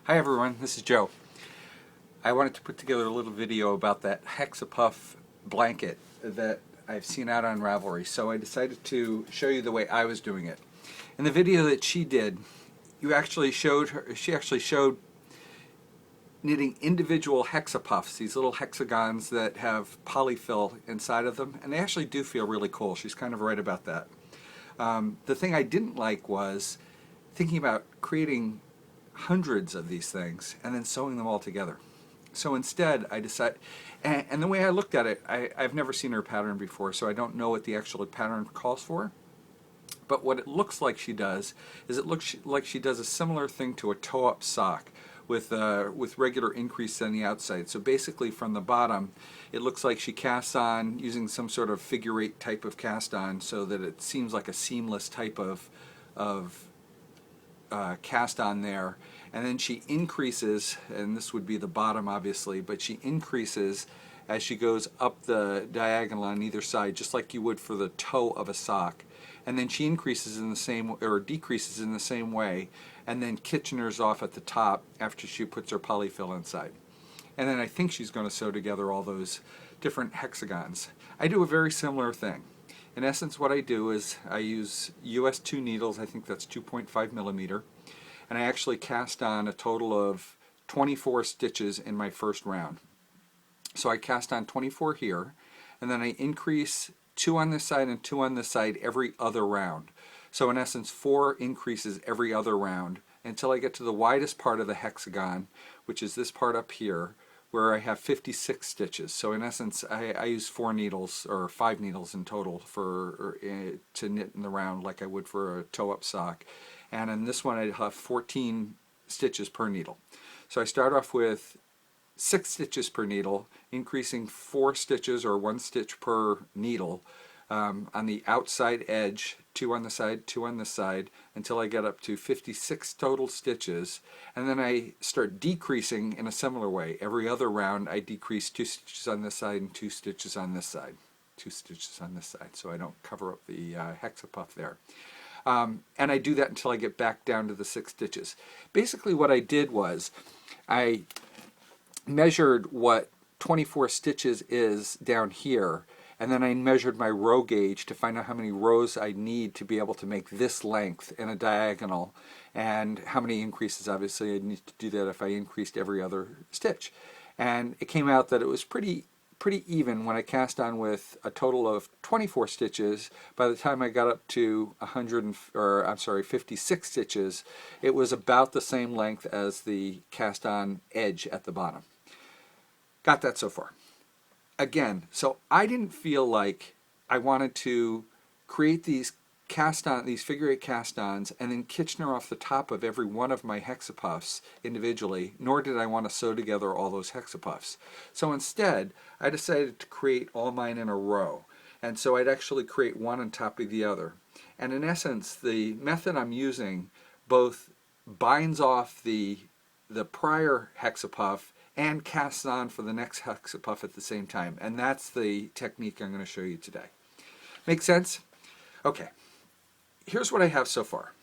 Hi everyone, this is Joe. I wanted to put together a little video about that Hexapuff blanket that I've seen out on Ravelry, so I decided to show you the way I was doing it. In the video that she did, she actually showed knitting individual hexapuffs, these little hexagons that have polyfill inside of them, and they actually do feel really cool. She's kind of right about that. The thing I didn't like was thinking about creating hundreds of these things and then sewing them all together. So instead I decided, and the way I looked at it, I've never seen her pattern before, so I don't know what the actual pattern calls for. But what it looks like she does is it looks like she does a similar thing to a toe-up sock with regular increase on the outside. So basically from the bottom, it looks like she casts on using some sort of figure-8 type of cast on so that it seems like a seamless type of cast on there, and then she increases, and this would be the bottom obviously, but she increases as she goes up the diagonal on either side, just like you would for the toe of a sock, and then she increases in the same, or decreases in the same way, and then Kitchener's off at the top after she puts her polyfill inside. And then I think she's going to sew together all those different hexagons. I do a very similar thing. In essence, what I do is I use US 2 needles, I think that's 2.5 millimeter, and I actually cast on a total of 24 stitches in my first round. So I cast on 24 here, and then I increase 2 on this side and 2 on this side every other round. So in essence, 4 increases every other round until I get to the widest part of the hexagon, which is this part up here, where I have 56 stitches. So in essence, I use 4 needles, or 5 needles in total to knit in the round like I would for a toe-up sock. And in this one I have 14 stitches per needle. So I start off with 6 stitches per needle, increasing 4 stitches or 1 stitch per needle on the outside edge, 2 on the side, 2 on this side, until I get up to 56 total stitches, and then I start decreasing in a similar way. Every other round I decrease 2 stitches on this side and 2 stitches on this side. 2 stitches on this side, so I don't cover up the hexapuff there. And I do that until I get back down to the 6 stitches. Basically what I did was I measured what 24 stitches is down here, and then I measured my row gauge to find out how many rows I need to be able to make this length in a diagonal, and how many increases. Obviously I'd need to do that if I increased every other stitch. And it came out that it was pretty even when I cast on with a total of 24 stitches. By the time I got up to 56 stitches, it was about the same length as the cast on edge at the bottom. Got that so far. Again, so I didn't feel like I wanted to create these these figure-8 cast-ons and then Kitchener off the top of every one of my hexapuffs individually, nor did I want to sew together all those hexapuffs. So instead, I decided to create all mine in a row. And so I'd actually create one on top of the other. And in essence, the method I'm using both binds off the prior hexapuff and casts on for the next hexapuff at the same time. And that's the technique I'm going to show you today. Make sense? Okay. Here's what I have so far.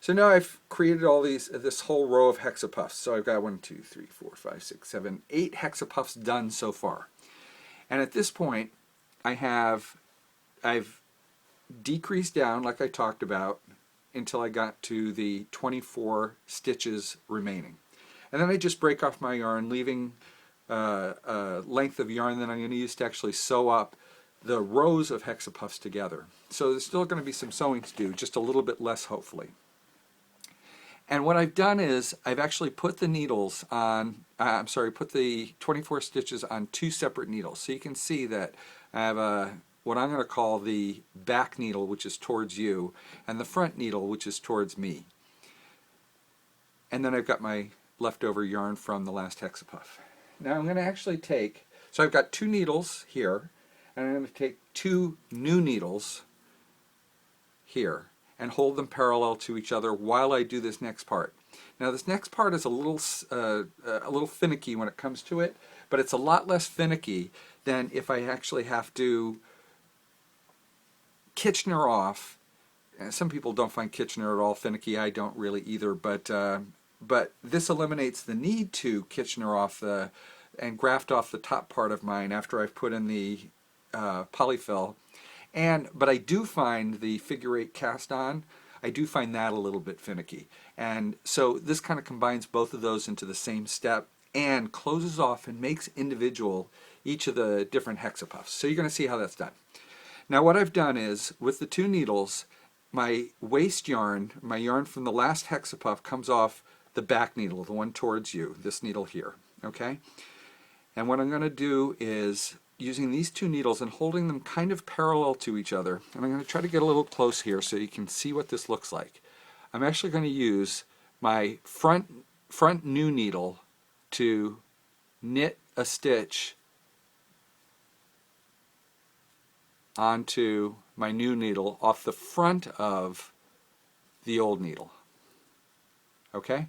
So now I've created all this whole row of hexapuffs. So I've got 1, 2, 3, 4, 5, 6, 7, 8 hexapuffs done so far. And at this point, I've decreased down, like I talked about, until I got to the 24 stitches remaining. And then I just break off my yarn, leaving a length of yarn that I'm going to use to actually sew up the rows of hexapuffs together. So there's still going to be some sewing to do, just a little bit less hopefully. And what I've done is I've actually put the needles on, put the 24 stitches on 2 separate needles. So you can see that I have what I'm going to call the back needle, which is towards you, and the front needle, which is towards me. And then I've got my leftover yarn from the last hexapuff. Now I'm going to actually take, so I've got 2 needles here, and I'm going to take 2 new needles here and hold them parallel to each other while I do this next part. Now this next part is a little finicky when it comes to it, but it's a lot less finicky than if I actually have to Kitchener off. Some people don't find Kitchener at all finicky. I don't really either, but but this eliminates the need to Kitchener off and graft off the top part of mine after I've put in the polyfill. But I do find the figure 8 cast on, I do find that a little bit finicky. And so this kind of combines both of those into the same step and closes off and makes individual each of the different hexapuffs. So you're going to see how that's done. Now what I've done is, with the 2 needles, my waste yarn, my yarn from the last hexapuff, comes off the back needle, the one towards you, this needle here, okay? And what I'm going to do is, using these 2 needles and holding them kind of parallel to each other, and I'm going to try to get a little close here so you can see what this looks like. I'm actually going to use my front new needle to knit a stitch onto my new needle off the front of the old needle. Okay?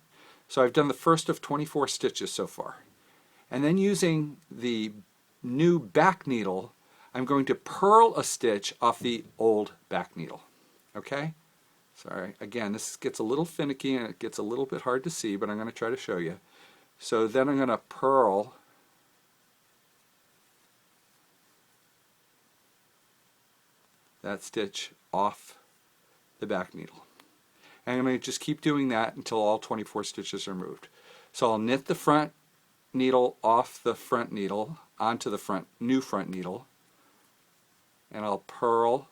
So I've done the first of 24 stitches so far. And then using the new back needle, I'm going to purl a stitch off the old back needle. Okay? Sorry, again, this gets a little finicky and it gets a little bit hard to see, but I'm going to try to show you. So then I'm going to purl that stitch off the back needle. And I'm going to just keep doing that until all 24 stitches are moved. So I'll knit the front needle off the front needle onto the new front needle, and I'll purl,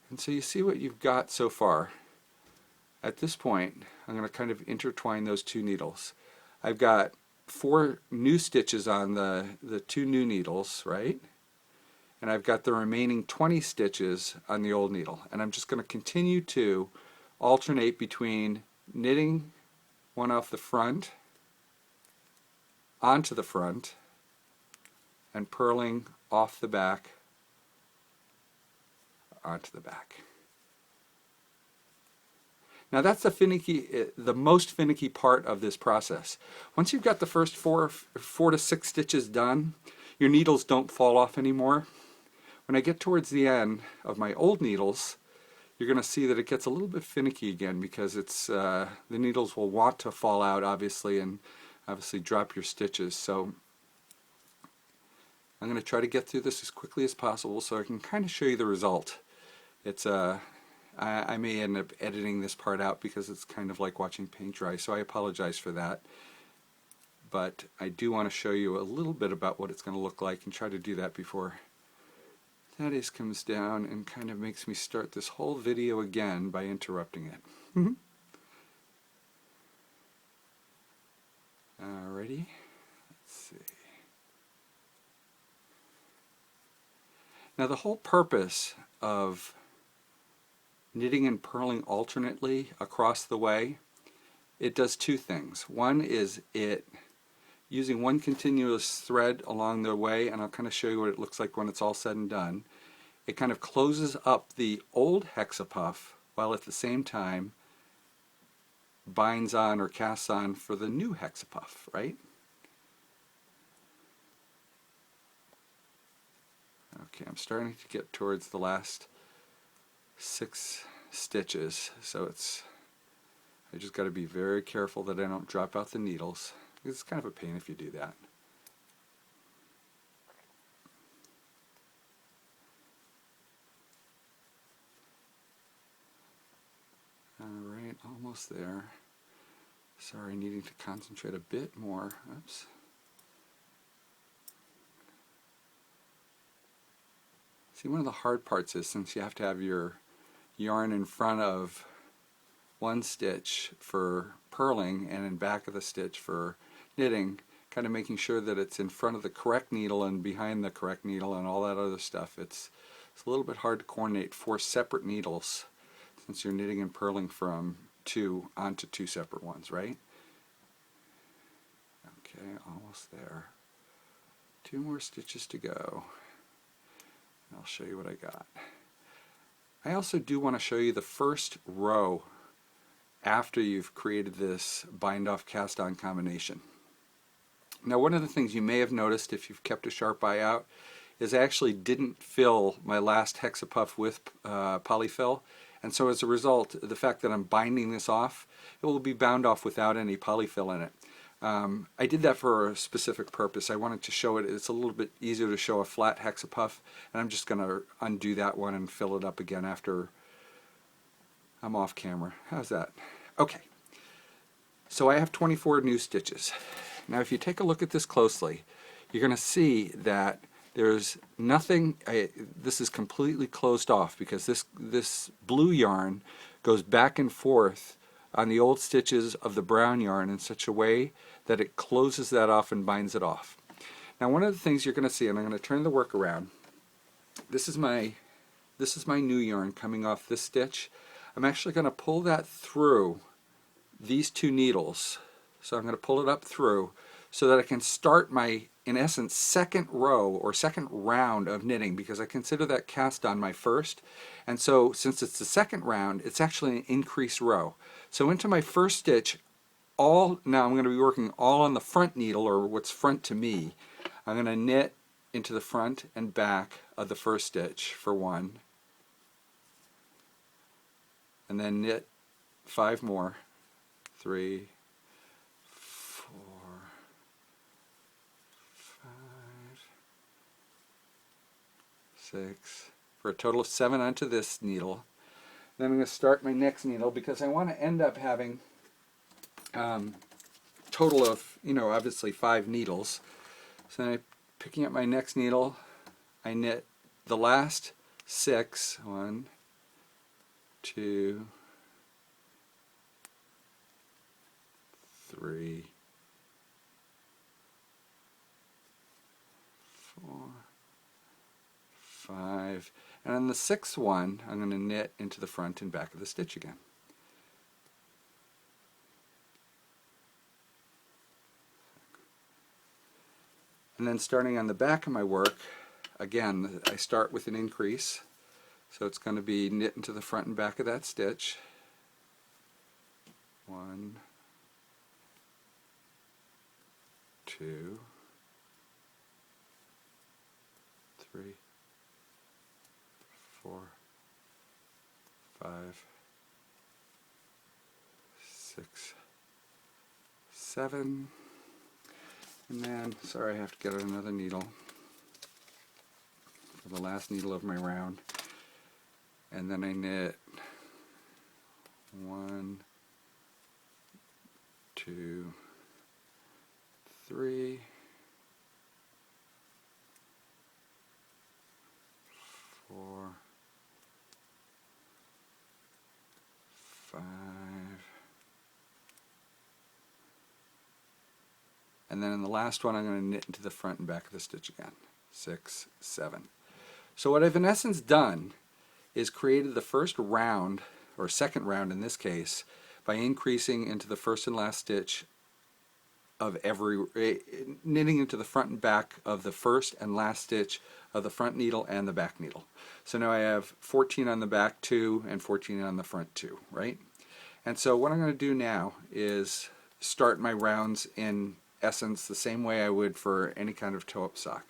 and so you see what you've got so far. At this point, I'm going to kind of intertwine those 2 needles. I've got 4 new stitches on the 2 new needles, right? And I've got the remaining 20 stitches on the old needle. And I'm just going to continue to alternate between knitting one off the front onto the front and purling off the back onto the back. Now that's the most finicky part of this process. Once you've got the first 4 to 6 stitches done, your needles don't fall off anymore. When I get towards the end of my old needles, you're going to see that it gets a little bit finicky again, because it's the needles will want to fall out, obviously, and obviously drop your stitches. So I'm going to try to get through this as quickly as possible so I can kind of show you the result. It's I may end up editing this part out because it's kind of like watching paint dry, so I apologize for that. But I do want to show you a little bit about what it's going to look like, and try to do that before Thaddeus comes down and kind of makes me start this whole video again by interrupting it. Alrighty, let's see. Now the whole purpose of knitting and purling alternately across the way, it does 2 things. One is it, using one continuous thread along the way, and I'll kind of show you what it looks like when it's all said and done, it kind of closes up the old hexapuff while at the same time binds on or casts on for the new hexapuff, right? Okay, I'm starting to get towards the last 6 stitches, so I just got to be very careful that I don't drop out the needles. It's kind of a pain if you do that. Alright, almost there. Sorry, needing to concentrate a bit more. Oops. See, one of the hard parts is, since you have to have your yarn in front of one stitch for purling and in back of the stitch for knitting, kind of making sure that it's in front of the correct needle and behind the correct needle and all that other stuff. It's a little bit hard to coordinate 4 separate needles, since you're knitting and purling from 2 onto 2 separate ones, right? Okay, almost there. 2 more stitches to go. I'll show you what I got. I also do want to show you the first row after you've created this bind off cast on combination. Now, one of the things you may have noticed if you've kept a sharp eye out is I actually didn't fill my last Hexapuff with polyfill, and so as a result, the fact that I'm binding this off, it will be bound off without any polyfill in it. I did that for a specific purpose. I wanted to show it. It's a little bit easier to show a flat Hexapuff, and I'm just going to undo that one and fill it up again after I'm off camera. How's that? Okay. So I have 24 new stitches. Now if you take a look at this closely, you're going to see that there's nothing, this is completely closed off because this blue yarn goes back and forth on the old stitches of the brown yarn in such a way that it closes that off and binds it off. Now one of the things you're going to see, and I'm going to turn the work around, this is my new yarn coming off this stitch. I'm actually going to pull that through these two needles. So I'm going to pull it up through so that I can start my, in essence, second row or second round of knitting, because I consider that cast on my first. And so since it's the second round, it's actually an increased row. So into my first stitch, now I'm going to be working all on the front needle, or what's front to me. I'm going to knit into the front and back of the first stitch for one, and then knit 5 more. 3, 4, 5, 6, for a total of 7 onto this needle. Then I'm going to start my next needle because I want to end up having total of, obviously 5 needles. So then I'm picking up my next needle, I knit the last 6, 1, 2, 3, 4, 5, and on the 6th one I'm going to knit into the front and back of the stitch again. And then starting on the back of my work, again I start with an increase, so it's going to be knit into the front and back of that stitch. 1, 2, 3, 4, 5, 6, 7, and then, sorry, I have to get another needle for the last needle of my round, and then I knit 1, 2, 3, 4, 5, and then in the last one I'm going to knit into the front and back of the stitch again. 6, 7. So what I've in essence done is created the first round, or second round in this case, by increasing into the first and last stitch of every, knitting into the front and back of the first and last stitch of the front needle and the back needle. So now I have 14 on the back 2 and 14 on the front 2, right? And so what I'm going to do now is start my rounds in essence the same way I would for any kind of toe-up sock.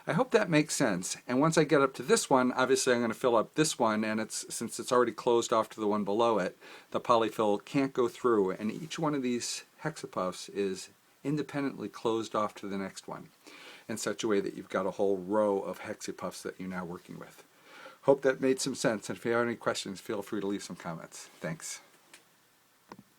I hope that makes sense. And once I get up to this one, obviously I'm going to fill up this one, and since it's already closed off to the one below it, the polyfill can't go through, and each one of these hexapuffs is independently closed off to the next one in such a way that you've got a whole row of hexapuffs that you're now working with. Hope that made some sense, and if you have any questions, feel free to leave some comments. Thanks.